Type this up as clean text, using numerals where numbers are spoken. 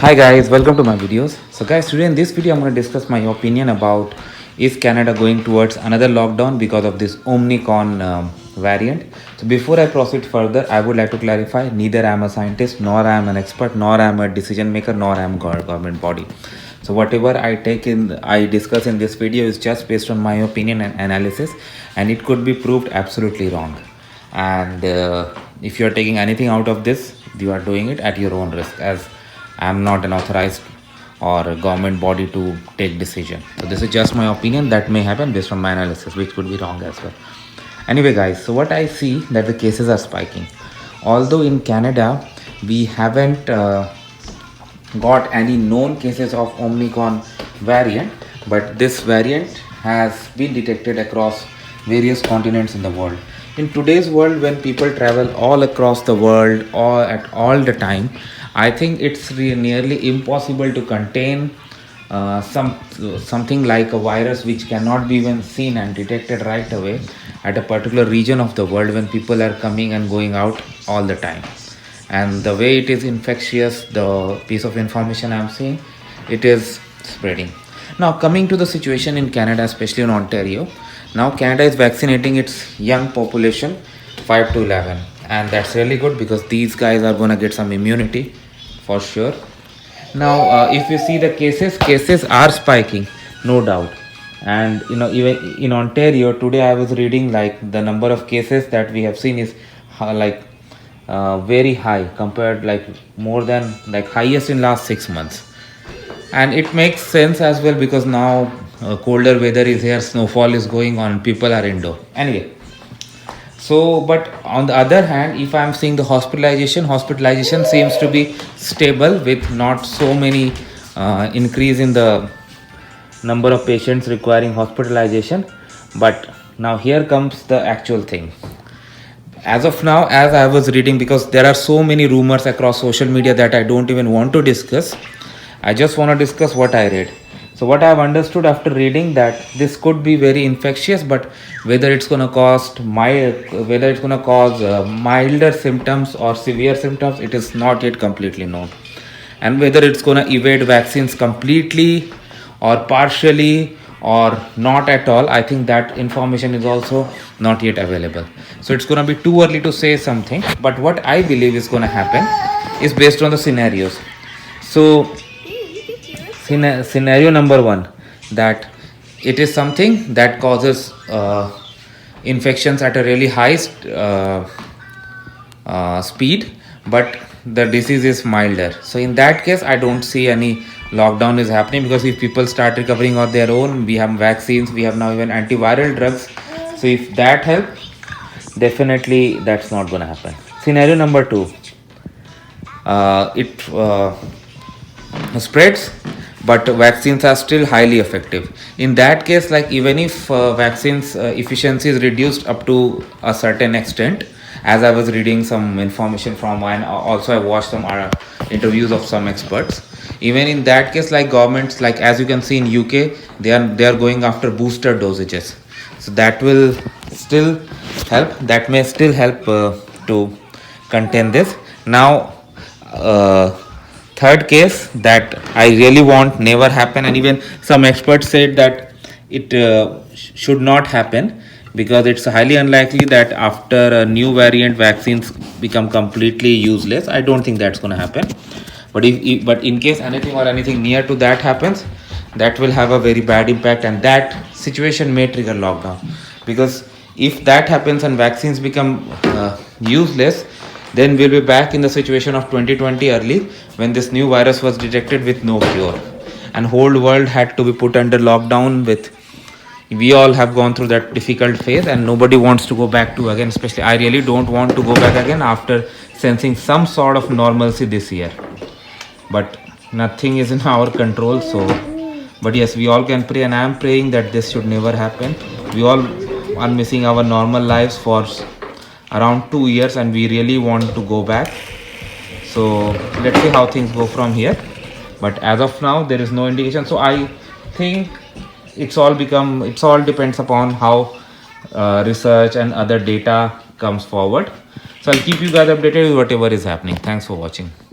Hi guys, welcome to my videos. So guys, today in this video I'm going to discuss my opinion about is Canada going towards another lockdown because of this Omicron variant. So before I proceed further, I would like to clarify neither I am a scientist, nor I am an expert, nor I am a decision maker, nor I am government body. So whatever I discuss in this video is just based on my opinion and analysis, and it could be proved absolutely wrong. And if you are taking anything out of this, you are doing it at your own risk, as I am not an authorized or a government body to take decision. So this is just my opinion that may happen based on my analysis, which could be wrong as well. Anyway guys, so what I see that the cases are spiking. Although in Canada we haven't got any known cases of Omicron variant, but this variant has been detected across various continents in the world. In today's world, when people travel all across the world or at all the time, I think it's nearly impossible to contain something like a virus which cannot be even seen and detected right away at a particular region of the world when people are coming and going out all the time. And the way it is infectious, the piece of information I'm seeing, it is spreading. Now coming to the situation in Canada, especially in Ontario, now Canada is vaccinating its young population 5 to 11, and that's really good because these guys are going to get some immunity for sure. Now if you see the cases are spiking, no doubt. And even in Ontario today I was reading like the number of cases that we have seen is very high, compared like more than like highest in last 6 months. And it makes sense as well because now colder weather is here, snowfall is going on, people are indoor anyway. So but on the other hand, if I'm seeing the hospitalization seems to be stable with not so many increase in the number of patients requiring hospitalization. But now here comes the actual thing. As of now, as I was reading, because there are so many rumors across social media that I don't even want to discuss, I just want to discuss what I read. So what I have understood after reading that this could be very infectious, but whether it's going to cause milder symptoms or severe symptoms, it is not yet completely known. And whether it's going to evade vaccines completely or partially or not at all, I think that information is also not yet available. So it's going to be too early to say something, but what I believe is going to happen is based on the scenarios. So scenario number one, that it is something that causes infections at a really high speed, but the disease is milder. So in that case I don't see any lockdown is happening, because if people start recovering on their own, we have vaccines, we have now even antiviral drugs. So if that helps, definitely that's not going to happen. Scenario number two, it spreads, but vaccines are still highly effective. In that case, like even if vaccines efficiency is reduced up to a certain extent, as I was reading some information from, and also I watched some interviews of some experts, even in that case, like governments, like as you can see in UK, they are going after booster dosages. So that will still help, that may still help to contain this. Now third case that I really want never happen, and even some experts said that it should not happen, because it's highly unlikely that after a new variant vaccines become completely useless. I don't think that's going to happen. But but in case anything near to that happens, that will have a very bad impact, and that situation may trigger lockdown. Because if that happens and vaccines become useless, then we'll be back in the situation of 2020 early, when this new virus was detected with no cure, and whole world had to be put under lockdown. With we all have gone through that difficult phase, and nobody wants to go back to again. Especially I really don't want to go back again after sensing some sort of normalcy this year. But nothing is in our control. So but yes, we all can pray, and I am praying that this should never happen. We all are missing our normal lives for around 2 years, and we really want to go back. So let's see how things go from here. But as of now, there is no indication. So I think it's all depends upon how research and other data comes forward. So I'll keep you guys updated with whatever is happening. Thanks for watching.